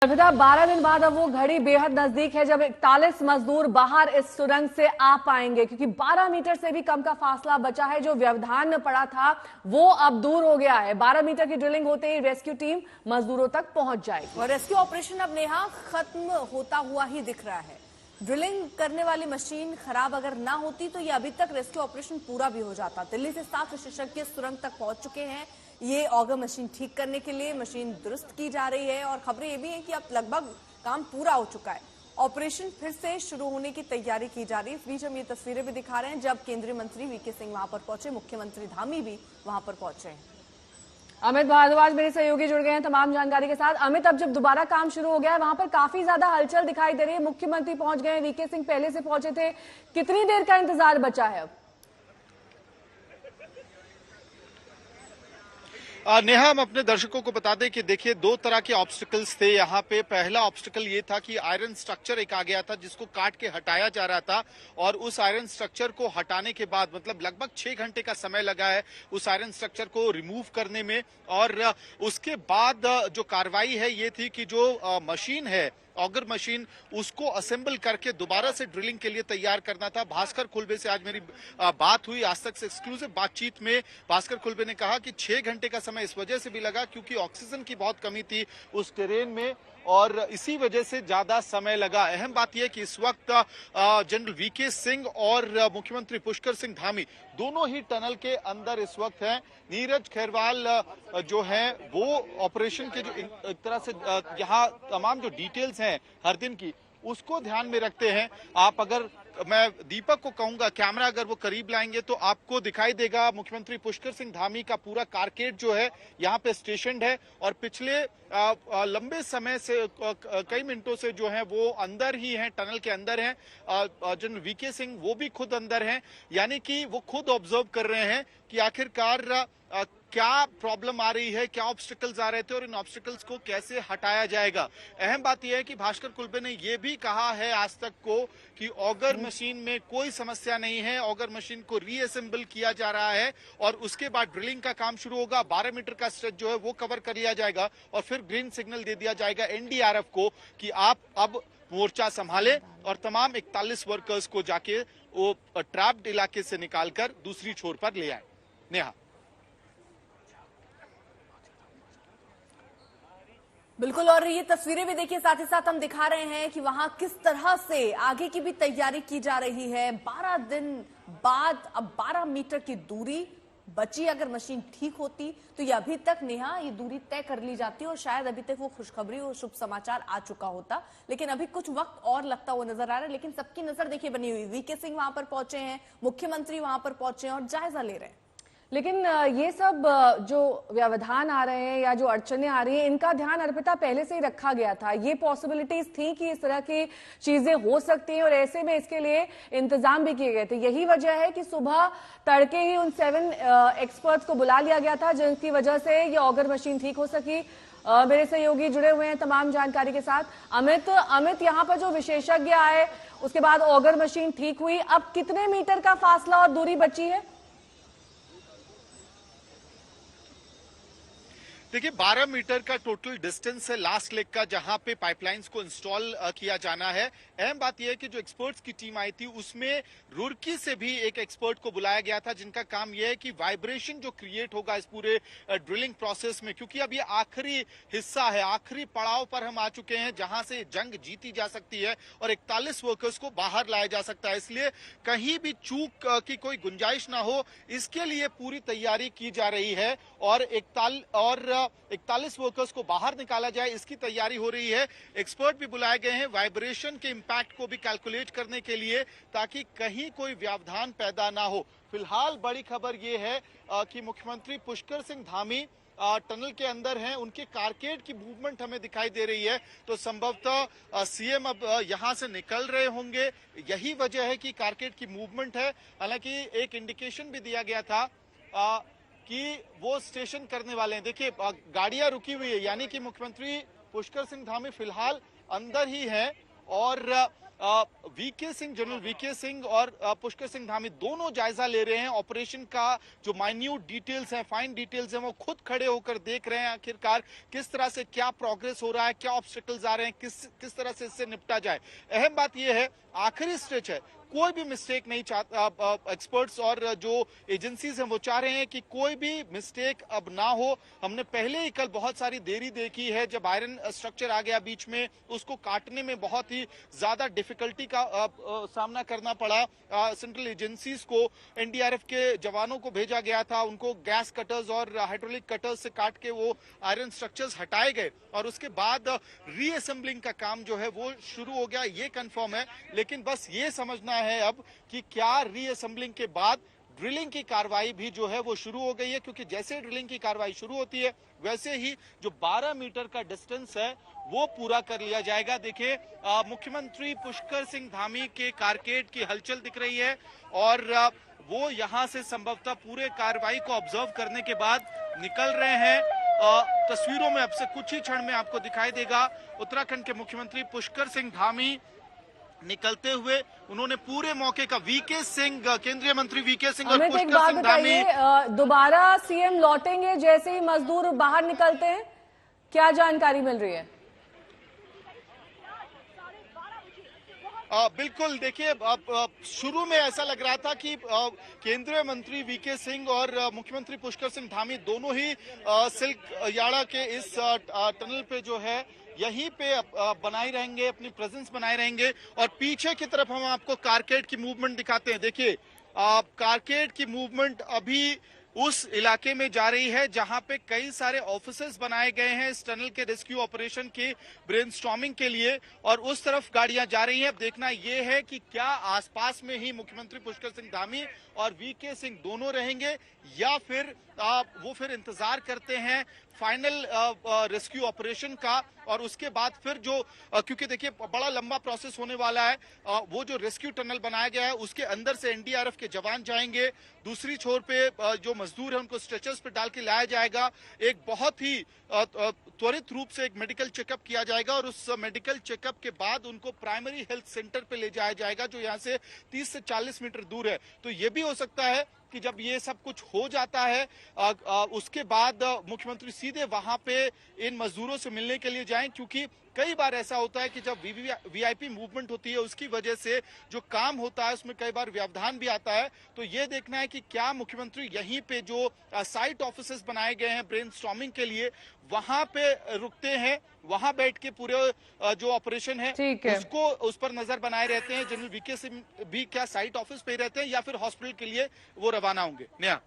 अलविदा 12 दिन बाद अब वो घड़ी बेहद नजदीक है जब 41 मजदूर बाहर इस सुरंग से आ पाएंगे, क्योंकि 12 मीटर से भी कम का फासला बचा है। जो व्यवधान में पड़ा था वो अब दूर हो गया है। 12 मीटर की ड्रिलिंग होते ही रेस्क्यू टीम मजदूरों तक पहुंच जाएगी और रेस्क्यू ऑपरेशन अब नेहा खत्म होता हुआ ही दिख रहा है। ड्रिलिंग करने वाली मशीन खराब अगर ना होती तो ये अभी तक रेस्क्यू ऑपरेशन पूरा भी हो जाता। दिल्ली से 7 विशेषज्ञ सुरंग तक पहुंच चुके हैं। ये ऑगर मशीन ठीक करने के लिए मशीन दुरुस्त की जा रही है और खबरें ये भी हैं कि अब लगभग काम पूरा हो चुका है। ऑपरेशन फिर से शुरू होने की तैयारी की जा रही है। इस बीच हम ये तस्वीरें भी दिखा रहे हैं जब केंद्रीय मंत्री वीके सिंह वहां पर पहुंचे, मुख्यमंत्री धामी भी वहां पर पहुंचे हैं। अमित भारद्वाज मेरे सहयोगी जुड़ गए हैं तमाम जानकारी के साथ। अमित, अब जब दोबारा काम शुरू हो गया है वहां पर काफी ज्यादा हलचल दिखाई दे रही है। मुख्यमंत्री पहुंच गए हैं, वीके सिंह पहले से पहुंचे थे। कितनी देर का इंतजार बचा है अब? नेहा, हम अपने दर्शकों को बता दें कि देखिए, दो तरह के ऑब्स्टिकल्स थे यहाँ पे। पहला ऑब्स्टिकल ये था कि आयरन स्ट्रक्चर एक आ गया था जिसको काट के हटाया जा रहा था, और उस आयरन स्ट्रक्चर को हटाने के बाद मतलब लगभग 6 घंटे का समय लगा है उस आयरन स्ट्रक्चर को रिमूव करने में। और उसके बाद जो कार्रवाई है ये थी कि जो मशीन है, ऑगर मशीन, उसको असेंबल करके दोबारा से ड्रिलिंग के लिए तैयार करना था। भास्कर खुलबे से आज मेरी बात हुई। आज तक से एक्सक्लूसिव बातचीत में भास्कर खुलबे ने कहा कि 6 घंटे का समय इस वजह से भी लगा क्योंकि ऑक्सीजन की बहुत कमी थी उस टेरेन में, और इसी वजह से ज्यादा समय लगा। अहम बात यह कि इस वक्त जनरल वीके सिंह और मुख्यमंत्री पुष्कर सिंह धामी दोनों ही टनल के अंदर इस वक्त हैं। नीरज खैरवाल जो है वो ऑपरेशन के जो एक तरह से यहाँ तमाम जो डिटेल्स हैं हर दिन की उसको ध्यान में रखते हैं। आप अगर, मैं दीपक को कहूंगा कैमरा अगर वो करीब लाएंगे तो आपको दिखाई देगा मुख्यमंत्री पुष्कर सिंह धामी का पूरा कारकेड जो है यहाँ पे स्टेशनड है, और पिछले लंबे समय से कई मिनटों से जो है वो अंदर ही हैं, टनल के अंदर हैं। जनरल वीके सिंह वो भी खुद अंदर हैं, यानी कि वो खुद ऑब्जर्व कर रहे हैं कि आखिरकार क्या प्रॉब्लम आ रही है, क्या ऑब्स्टिकल्स आ रहे थे और इन ऑब्स्टिकल्स को कैसे हटाया जाएगा। अहम बात यह है कि भास्कर खुलबे ने यह भी कहा है आज तक को कि ऑगर मशीन में कोई समस्या नहीं है, ऑगर मशीन को रीअसेंबल किया जा रहा है और उसके बाद ड्रिलिंग का काम शुरू होगा। 12 मीटर का स्ट्रेच जो है वो कवर कर लिया जाएगा और फिर ग्रीन सिग्नल दे दिया जाएगा एनडीआरएफ को कि आप अब मोर्चा संभाले और तमाम 41 वर्कर्स को जाके वो ट्रैप्ड इलाके से निकालकर दूसरी छोर पर ले आए। नेहा, बिल्कुल, और ये तस्वीरें भी देखिए, साथ ही साथ हम दिखा रहे हैं कि वहां किस तरह से आगे की भी तैयारी की जा रही है। 12 दिन बाद अब 12 मीटर की दूरी बची। अगर मशीन ठीक होती तो ये अभी तक नेहा ये दूरी तय कर ली जाती और शायद अभी तक वो खुशखबरी और शुभ समाचार आ चुका होता, लेकिन अभी कुछ वक्त और लगता हुआ नजर आ रहा है। लेकिन सबकी नजर देखिए बनी हुई, वीके सिंह वहां पर पहुंचे हैं, मुख्यमंत्री वहां पर पहुंचे हैं और जायजा ले रहे हैं। लेकिन ये सब जो व्यवधान आ रहे हैं या जो अड़चने आ रही हैं, इनका ध्यान अर्पिता पहले से ही रखा गया था। ये पॉसिबिलिटीज थी कि इस तरह की चीजें हो सकती हैं और ऐसे में इसके लिए इंतजाम भी किए गए थे। यही वजह है कि सुबह तड़के ही उन 7 एक्सपर्ट्स को बुला लिया गया था जिनकी वजह से ये ऑगर मशीन ठीक हो सकी। मेरे सहयोगी जुड़े हुए हैं तमाम जानकारी के साथ। अमित, यहाँ पर जो विशेषज्ञ आए उसके बाद ऑगर मशीन ठीक हुई, अब कितने मीटर का फासला और दूरी बची है? देखिए, 12 मीटर का टोटल डिस्टेंस है लास्ट लेग का जहां पे पाइपलाइंस को इंस्टॉल किया जाना है। अहम बात यह है कि जो एक्सपर्ट्स की टीम आई थी उसमें रुड़की से भी एक एक्सपर्ट को बुलाया गया था जिनका काम यह है कि वाइब्रेशन जो क्रिएट होगा इस पूरे ड्रिलिंग प्रोसेस में, क्योंकि अब ये आखिरी हिस्सा है, आखिरी पड़ाव पर हम आ चुके हैं जहां से जंग जीती जा सकती है और 41 वर्कर्स को बाहर लाया जा सकता है। इसलिए कहीं भी चूक की कोई गुंजाइश ना हो, इसके लिए पूरी तैयारी की जा रही है और 41 वर्कर्स को बाहर निकाला जाए, इसकी तैयारी हो रही है। एक्सपर्ट भी बुलाए गए हैं वाइब्रेशन के इंपैक्ट को भी कैलकुलेट करने के लिए, ताकि कहीं कोई व्यवधान पैदा ना हो। फिलहाल बड़ी खबर यह है कि मुख्यमंत्री पुष्कर सिंह धामी टनल के अंदर हैं, उनके कारकेड की मूवमेंट हमें दिखाई दे रही है, तो संभवतः सीएम अब यहां से निकल रहे होंगे। यही वजह है कि कारकेड की मूवमेंट है। हालांकि एक इंडिकेशन भी दिया गया था कि वो स्टेशन करने वाले हैं। देखिए, गाड़ियां रुकी हुई है, यानी कि मुख्यमंत्री पुष्कर सिंह धामी फिलहाल अंदर ही हैं और VK Singh, general VK Singh और पुष्कर सिंह धामी दोनों जायजा ले रहे हैं। ऑपरेशन का जो माइन्यूट डिटेल्स हैं, फाइन डिटेल्स हैं, वो खुद खड़े होकर देख रहे हैं आखिरकार किस तरह से क्या प्रोग्रेस हो रहा है, क्या ऑब्स्टिकल्स आ रहे हैं, किस तरह से इससे निपटा जाए। अहम बात यह है, आखिरी स्टेज है, कोई भी मिस्टेक नहीं चाहता। एक्सपर्ट्स और जो एजेंसीज हैं वो चाह रहे हैं कि कोई भी मिस्टेक अब ना हो। हमने पहले ही कल बहुत सारी देरी देखी है, जब आयरन स्ट्रक्चर आ गया बीच में, उसको काटने में बहुत ही ज्यादा डिफिकल्टी का सामना करना पड़ा। सेंट्रल एजेंसीज को, एनडीआरएफ के जवानों को भेजा गया था, उनको गैस कटर्स और हाइड्रोलिक कटर्स से काट के वो आयरन स्ट्रक्चर्स हटाए गए और उसके बाद रीअसेंबलिंग का काम जो है वो शुरू हो गया, ये कंफर्म है। लेकिन बस ये समझना है अब कि क्या रीअसेंबलिंग के बाद ड्रिलिंग की कार्रवाई भी जो है वो शुरू हो गई है, क्योंकि जैसे ड्रिलिंग की कार्रवाई शुरू होती है वैसे ही जो 12 मीटर का डिस्टेंस है वो पूरा कर लिया जाएगा। देखिए, मुख्यमंत्री पुष्कर सिंह धामी के कारकेड की हलचल दिख रही है और वो यहां से संभवतः पूरे कार्रवाई को ऑब्जर्व करने के बाद निकल रहे हैं। तस्वीरों में अब से कुछ ही क्षण में आपको दिखाई देगा उत्तराखंड के मुख्यमंत्री पुष्कर सिंह धामी निकलते हुए। उन्होंने पूरे मौके का, वीके सिंह, केंद्रीय मंत्री वीके सिंह और पुष्कर सिंह धामी दोबारा सीएम लौटेंगे जैसे ही मजदूर बाहर निकलते हैं, क्या जानकारी मिल रही है? बिल्कुल, देखिए, अब शुरू में ऐसा लग रहा था कि केंद्रीय मंत्री वीके सिंह और मुख्यमंत्री पुष्कर सिंह धामी दोनों ही सिल्क यार्ड के इस टनल पे जो है यहीं पे बनाए रहेंगे, अपनी प्रेजेंस बनाए रहेंगे। और पीछे की तरफ हम आपको कारकेड की मूवमेंट दिखाते हैं। देखिए, कारकेड की मूवमेंट अभी उस इलाके में जा रही है जहां पे कई सारे ऑफिसेस बनाए गए हैं इस टनल के रेस्क्यू ऑपरेशन के ब्रेनस्टॉर्मिंग के लिए, और उस तरफ गाड़ियां जा रही हैं। अब देखना यह है कि क्या आसपास में ही मुख्यमंत्री पुष्कर सिंह धामी और वीके सिंह दोनों रहेंगे या फिर वो फिर इंतजार करते हैं फाइनल रेस्क्यू ऑपरेशन का, और उसके बाद फिर जो क्योंकि देखिए बड़ा लंबा प्रोसेस होने वाला है। वो जो रेस्क्यू टनल बनाया गया है उसके अंदर से एनडीआरएफ के जवान जाएंगे, दूसरी छोर पे जो मजदूर है उनको स्ट्रेचर्स पे डाल के लाया जाएगा। एक बहुत ही त्वरित रूप से एक मेडिकल चेकअप किया जाएगा और उस मेडिकल चेकअप के बाद उनको प्राइमरी हेल्थ सेंटर पे ले जाया जाएगा जो यहाँ से 30 से 40 मीटर दूर है। तो ये भी हो सकता है कि जब ये सब कुछ हो जाता है उसके बाद मुख्यमंत्री सीधे वहां पे इन मजदूरों से मिलने के लिए जाएं, क्योंकि कई बार ऐसा होता है कि जब वीआईपी मूवमेंट होती है उसकी वजह से जो काम होता है उसमें कई बार व्यवधान भी आता है। तो ये देखना है कि क्या मुख्यमंत्री यहीं पे जो साइट ऑफिसेस बनाए गए हैं ब्रेनस्टॉर्मिंग के लिए वहां पे रुकते हैं, वहां बैठ के पूरे जो ऑपरेशन है उसको उस पर नजर बनाए रहते हैं। जनरल वीके सिंह भी क्या साइट ऑफिस पे ही रहते हैं या फिर हॉस्पिटल के लिए वो रवाना होंगे? नेहा।